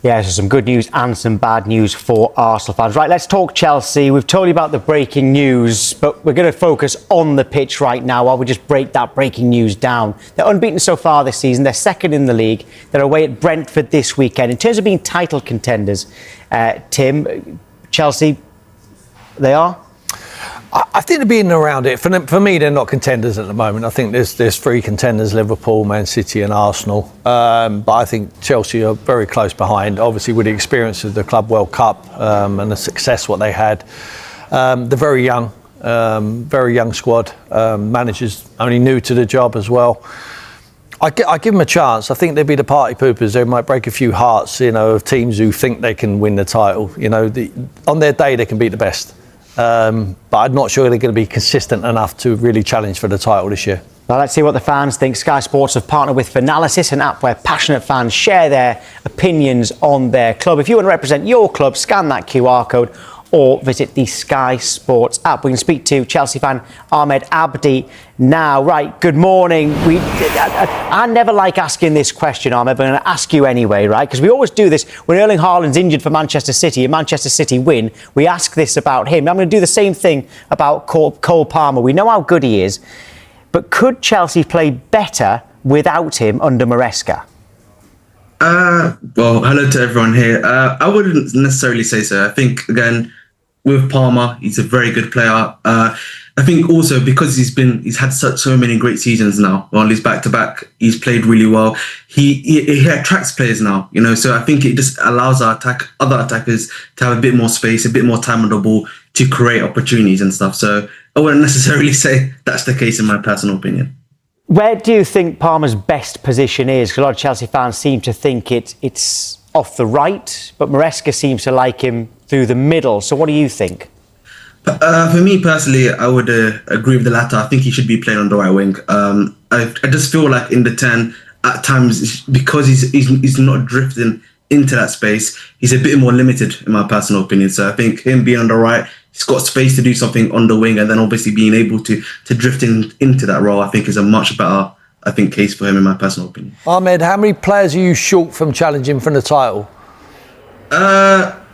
Yeah, so some good news and some bad news for Arsenal fans. Right, let's talk Chelsea. We've told you about the breaking news, but we're going to focus on the pitch right now while we just break that breaking news down. They're unbeaten so far this season. They're second in the league. They're away at Brentford this weekend. In terms of being title contenders, Tim, Chelsea, they are? I think they're being around it. For me, they're not contenders at the moment. I think there's three contenders: Liverpool, Man City, and Arsenal. But I think Chelsea are very close behind. Obviously, with the experience of the Club World Cup and the success what they had, they're very young squad. Managers only new to the job as well. I give them a chance. I think they'd be the party poopers. They might break a few hearts, of teams who think they can win the title. On their day, they can beat the best. But I'm not sure they're going to be consistent enough to really challenge for the title this year. Well, let's see what the fans think. Sky Sports have partnered with Finalysis, an app where passionate fans share their opinions on their club. If you want to represent your club, scan that QR code or visit the Sky Sports app. We can speak to Chelsea fan Ahmed Abdi now. Right, good morning. I never like asking this question, Ahmed, but I'm going to ask you anyway, right? Because we always do this when Erling Haaland's injured for Manchester City and Manchester City win. We ask this about him. I'm going to do the same thing about Cole Palmer. We know how good he is, but could Chelsea play better without him under Maresca? Well, hello to everyone here. I wouldn't necessarily say so. I think, again, with Palmer, he's a very good player. I think also because he's had so many great seasons now. While he's back-to-back, he's played really well. He attracts players now, so I think it just allows other attackers to have a bit more space, a bit more time on the ball to create opportunities and stuff. So I wouldn't necessarily say that's the case in my personal opinion. Where do you think Palmer's best position is? Because a lot of Chelsea fans seem to think it's off the right, but Maresca seems to like him through the middle. So what do you think? For me personally, I would agree with the latter. I think he should be playing on the right wing. I just feel like in the 10, at times, because he's not drifting into that space, he's a bit more limited in my personal opinion. So I think him being on the right, he's got space to do something on the wing, and then obviously being able to drift into that role, I think is a much better, case for him in my personal opinion. Ahmed, how many players are you short from challenging for the title?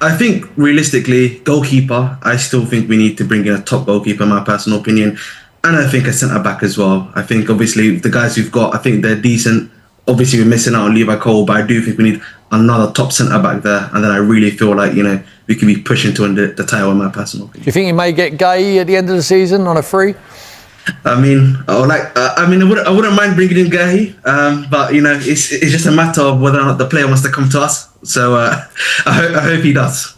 I think realistically, goalkeeper, I still think we need to bring in a top goalkeeper in my personal opinion. And I think a centre-back as well. I think obviously the guys we've got, I think they're decent. Obviously we're missing out on Levi Cole, but I do think we need another top centre-back there. And then I really feel like, we could be pushing to win the title in my personal opinion. Do you think you may get Gay at the end of the season on a free? I wouldn't mind bringing in Gay, but it's just a matter of whether or not the player wants to come to us. So I hope he does.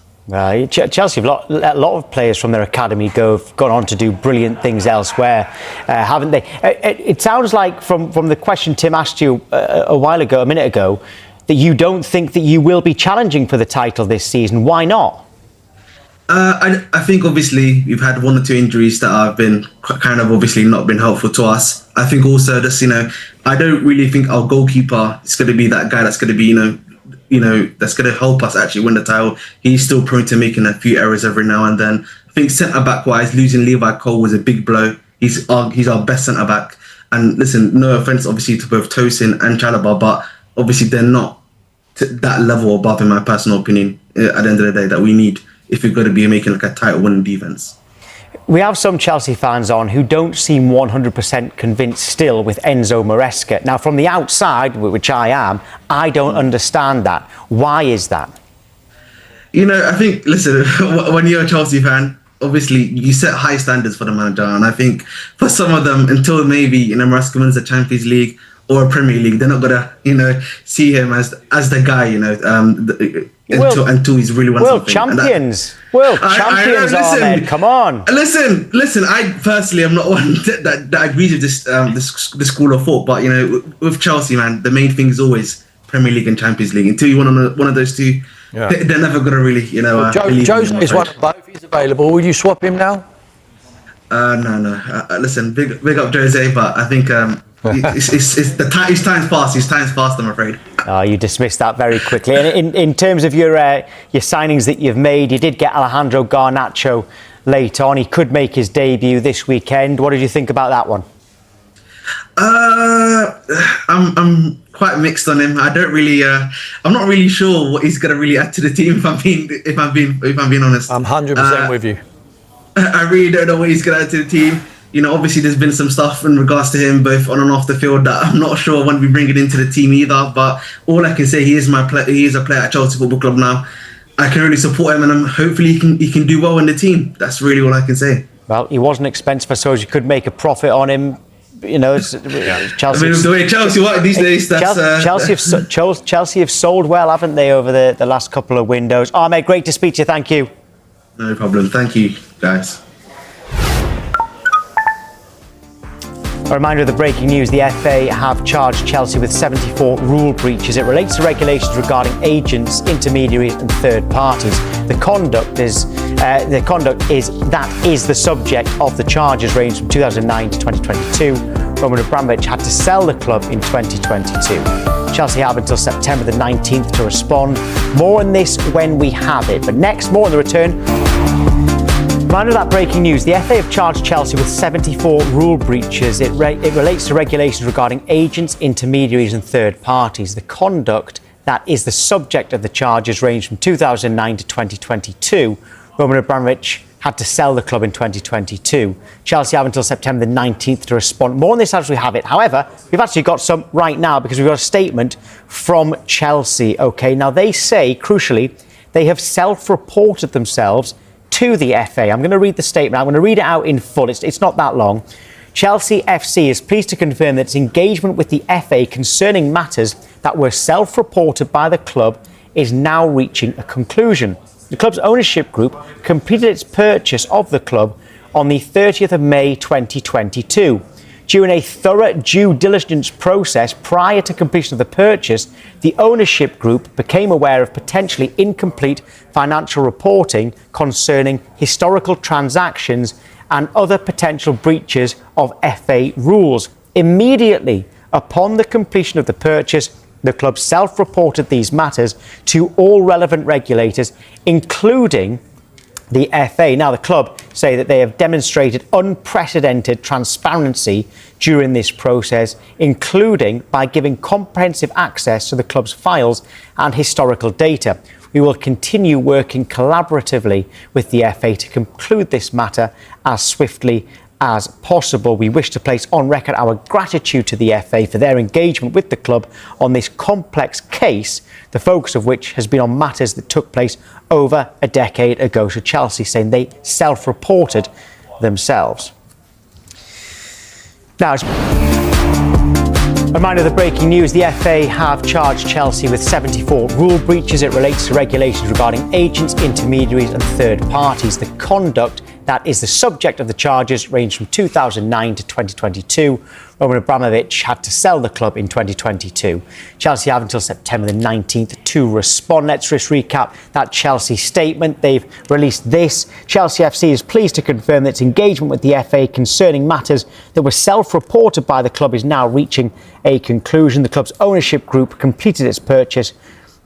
Chelsea have let a lot of players from their academy gone on to do brilliant things elsewhere, haven't they? It sounds like from the question Tim asked you a minute ago, that you don't think that you will be challenging for the title this season. Why not? I think obviously we've had one or two injuries that have been kind of obviously not been helpful to us. I think also just, I don't really think our goalkeeper is going to be that guy that's going to be, that's going to help us actually win the title. He's still prone to making a few errors every now and then. I think centre-back wise, losing Levi Cole was a big blow. He's our best centre-back. And listen, no offence obviously to both Tosin and Chalobah, but obviously they're not to that level above, in my personal opinion, at the end of the day, that we need if we're going to be making a title-winning defence. We have some Chelsea fans on who don't seem 100% convinced still with Enzo Maresca. Now, from the outside, which I am, I don't understand that. Why is that? I think, listen, when you're a Chelsea fan, obviously you set high standards for the manager, and I think for some of them, until maybe Maresca wins the Champions League or a Premier League, they're not gonna see him as the guy, until he's really won world something. World champions, Ahmed, come on. Listen, I personally am not one that agrees with this school of thought, but with Chelsea, man, the main thing is always Premier League and Champions League. Until you won one of those two, they're never gonna really, Jose is one of both. He's available. Will you swap him now? No. Listen, big up Jose, but I think his time's past. His time's past, I'm afraid. Oh, you dismissed that very quickly. And in terms of your signings that you've made, you did get Alejandro Garnacho late on. He could make his debut this weekend. What did you think about that one? I'm quite mixed on him. I don't really. I'm not really sure what he's gonna really add to the team. If I'm being honest. I'm 100% with you. I really don't know what he's gonna add to the team. You know, obviously there's been some stuff in regards to him, both on and off the field, that I'm not sure I want to be bringing into the team either. But all I can say, he is a player at Chelsea Football Club now. I can really support him, and hopefully he can do well in the team. That's really all I can say. Well, he wasn't expensive, I suppose you could make a profit on him. You know, Chelsea. I mean, the way Chelsea work these days, that's Chelsea have sold well, haven't they, over the last couple of windows? Oh, mate, great to speak to you. Thank you. No problem. Thank you, guys. A reminder of the breaking news. The FA have charged Chelsea with 74 rule breaches. It relates to regulations regarding agents, intermediaries and third parties. The conduct is the subject of the charges ranged from 2009 to 2022. Roman Abramovich had to sell the club in 2022. Chelsea have until September the 19th to respond. More on this when we have it. But next, more on the return. Reminder of that breaking news. The FA have charged Chelsea with 74 rule breaches. It relates to regulations regarding agents, intermediaries and third parties. The conduct that is the subject of the charges ranged from 2009 to 2022. Roman Abramovich had to sell the club in 2022. Chelsea have until September the 19th to respond. More on this as we have it. However, we've actually got some right now because we've got a statement from Chelsea. OK, now they say, crucially, they have self-reported themselves to the FA. I'm going to read the statement. I'm going to read it out in full. It's not that long. Chelsea FC is pleased to confirm that its engagement with the FA concerning matters that were self-reported by the club is now reaching a conclusion. The club's ownership group completed its purchase of the club on the 30th of May 2022. During a thorough due diligence process prior to completion of the purchase, the ownership group became aware of potentially incomplete financial reporting concerning historical transactions and other potential breaches of FA rules. Immediately upon the completion of the purchase, the club self-reported these matters to all relevant regulators, including the FA. Now, the club say that they have demonstrated unprecedented transparency during this process, including by giving comprehensive access to the club's files and historical data. We will continue working collaboratively with the FA to conclude this matter as swiftly as possible. We wish to place on record our gratitude to the FA for their engagement with the club on this complex case, the focus of which has been on matters that took place over a decade ago. So Chelsea saying they self-reported themselves. Now, a reminder of the breaking news. The FA have charged Chelsea with 74 rule breaches. It relates to regulations regarding agents, intermediaries and third parties. The conduct that is the subject of the charges ranged from 2009 to 2022. Roman Abramovich had to sell the club in 2022. Chelsea have until September the 19th to respond. Let's just recap that Chelsea statement. They've released this. Chelsea FC is pleased to confirm that its engagement with the FA concerning matters that were self-reported by the club is now reaching a conclusion. The club's ownership group completed its purchase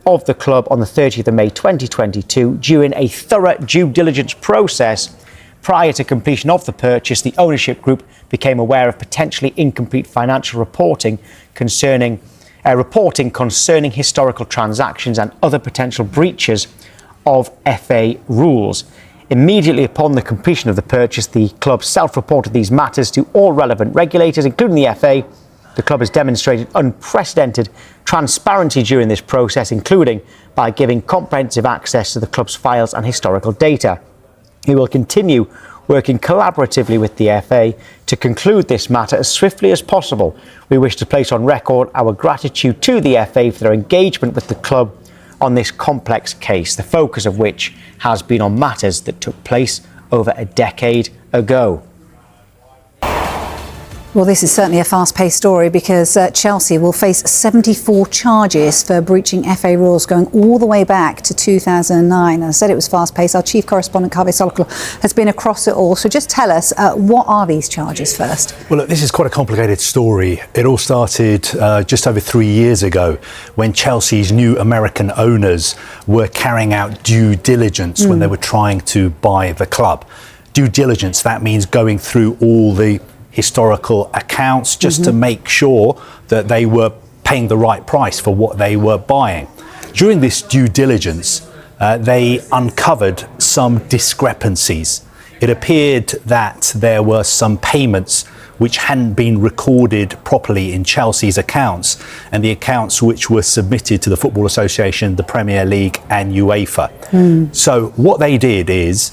of the club on the 30th of May 2022. During a thorough due diligence process prior to completion of the purchase, the ownership group became aware of potentially incomplete financial reporting concerning historical transactions and other potential breaches of FA rules. Immediately upon the completion of the purchase, the club self-reported these matters to all relevant regulators, including the FA. The club has demonstrated unprecedented transparency during this process, including by giving comprehensive access to the club's files and historical data. We will continue working collaboratively with the FA to conclude this matter as swiftly as possible. We wish to place on record our gratitude to the FA for their engagement with the club on this complex case, the focus of which has been on matters that took place over a decade ago. Well, this is certainly a fast-paced story because Chelsea will face 74 charges for breaching FA rules going all the way back to 2009. I said it was fast-paced. Our chief correspondent, Kaveh Soloklu, has been across it all. So just tell us, what are these charges first? Well, look, this is quite a complicated story. It all started just over 3 years ago when Chelsea's new American owners were carrying out due diligence when they were trying to buy the club. Due diligence, that means going through all the historical accounts just to make sure that they were paying the right price for what they were buying. During this due diligence, they uncovered some discrepancies. It appeared that there were some payments which hadn't been recorded properly in Chelsea's accounts, and the accounts which were submitted to the Football Association, the Premier League and UEFA. So what they did is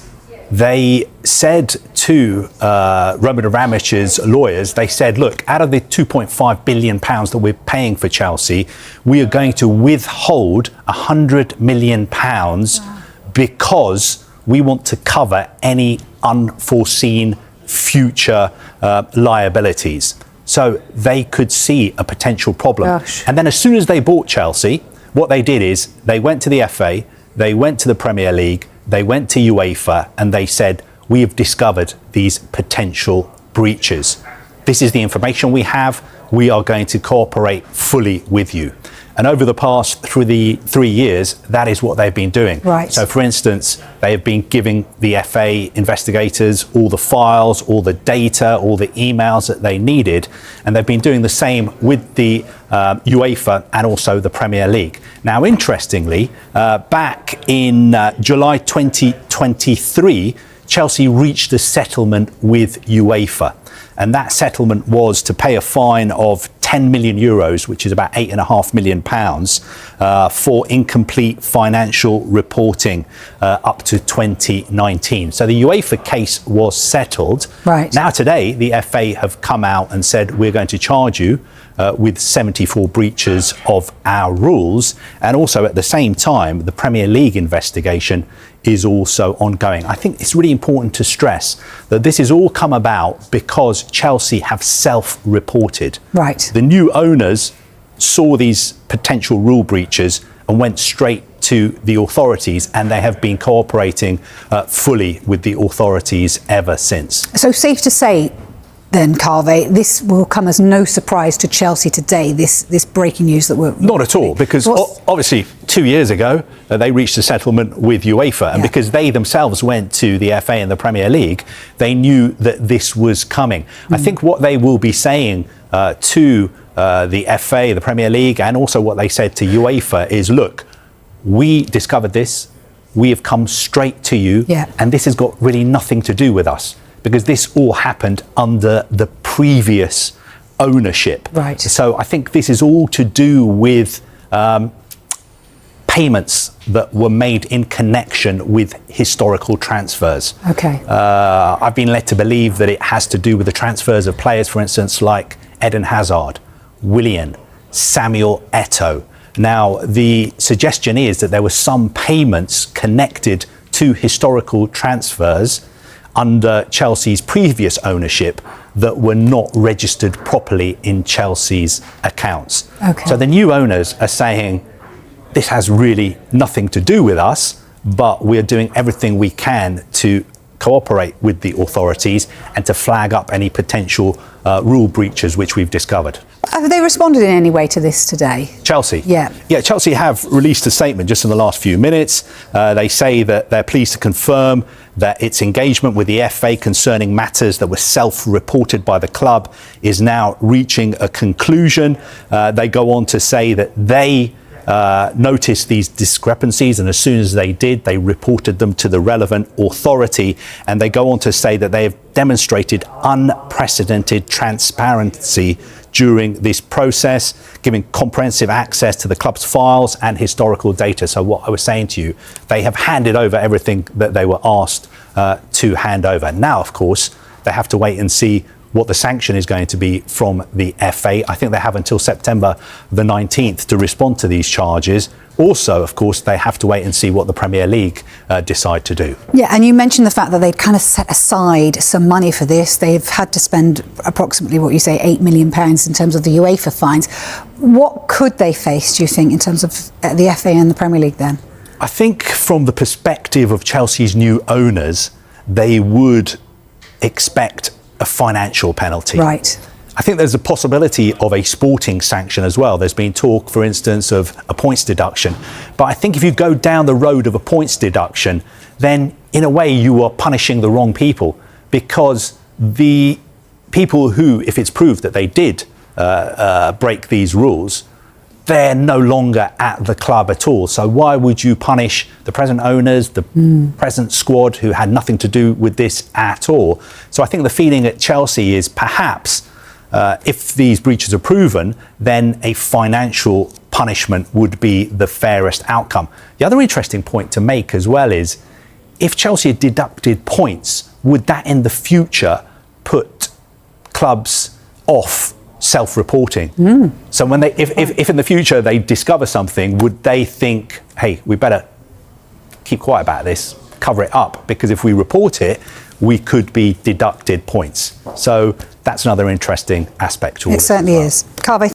they said to Roman Abramovich's lawyers, they said, look, out of the £2.5 billion that we're paying for Chelsea, we are going to withhold £100 million because we want to cover any unforeseen future liabilities. So they could see a potential problem. Gosh. And then as soon as they bought Chelsea, what they did is they went to the FA, they went to the Premier League, they went to UEFA, and they said, we have discovered these potential breaches. This is the information we have. We are going to cooperate fully with you. And over the past 3 years, that is what they've been doing. Right. So, for instance, they have been giving the FA investigators all the files, all the data, all the emails that they needed. And they've been doing the same with the UEFA and also the Premier League. Now, interestingly, back in July 2023, Chelsea reached a settlement with UEFA. And that settlement was to pay a fine of €10 million, which is about £8.5 million, for incomplete financial reporting up to 2019. So the UEFA case was settled. Right. Now today, the FA have come out and said, we're going to charge you with 74 breaches of our rules. And also at the same time, the Premier League investigation is also ongoing. I think it's really important to stress that this has all come about because Chelsea have self-reported. Right. The new owners saw these potential rule breaches and went straight to the authorities, and they have been cooperating fully with the authorities ever since. So safe to say then, Carvey, this will come as no surprise to Chelsea today, this breaking news that we're... Not at all, because obviously 2 years ago they reached a settlement with UEFA, and because they themselves went to the FA and the Premier League, they knew that this was coming. I think what they will be saying to the FA, the Premier League, and also what they said to UEFA is, look, we discovered this, we have come straight to you, and this has got really nothing to do with us, because this all happened under the previous ownership. Right. So I think this is all to do with payments that were made in connection with historical transfers. Okay. I've been led to believe that it has to do with the transfers of players, for instance, like Eden Hazard, Willian, Samuel Eto'o. Now, the suggestion is that there were some payments connected to historical transfers under Chelsea's previous ownership that were not registered properly in Chelsea's accounts. Okay. So the new owners are saying, this has really nothing to do with us, but we're doing everything we can to cooperate with the authorities and to flag up any potential rule breaches which we've discovered. Have they responded in any way to this today? Chelsea? Yeah, Chelsea have released a statement just in the last few minutes. They say that they're pleased to confirm that its engagement with the FA concerning matters that were self-reported by the club is now reaching a conclusion. They go on to say that they noticed these discrepancies, and as soon as they did, they reported them to the relevant authority. And they go on to say that they have demonstrated unprecedented transparency during this process, giving comprehensive access to the club's files and historical data. So what I was saying to you, they have handed over everything that they were asked to hand over. Now, of course, they have to wait and see what the sanction is going to be from the FA. I think they have until September the 19th to respond to these charges. Also, of course, they have to wait and see what the Premier League decide to do. Yeah, and you mentioned the fact that they'd kind of set aside some money for this. They've had to spend approximately, what you say, £8 million in terms of the UEFA fines. What could they face, do you think, in terms of the FA and the Premier League then? I think from the perspective of Chelsea's new owners, they would expect a financial penalty. Right. I think there's a possibility of a sporting sanction as well. There's been talk, for instance, of a points deduction. But I think if you go down the road of a points deduction, then in a way you are punishing the wrong people, because the people who, if it's proved that they did break these rules, they're no longer at the club at all. So why would you punish the present owners, the present squad who had nothing to do with this at all? So I think the feeling at Chelsea is perhaps if these breaches are proven, then a financial punishment would be the fairest outcome. The other interesting point to make as well is if Chelsea had deducted points, would that in the future put clubs off self-reporting? So when if in the future they discover something, would they think, hey, we better keep quiet about this, cover it up, because if we report it, we could be deducted points. So that's another interesting aspect to all It this certainly as well. is. Carve,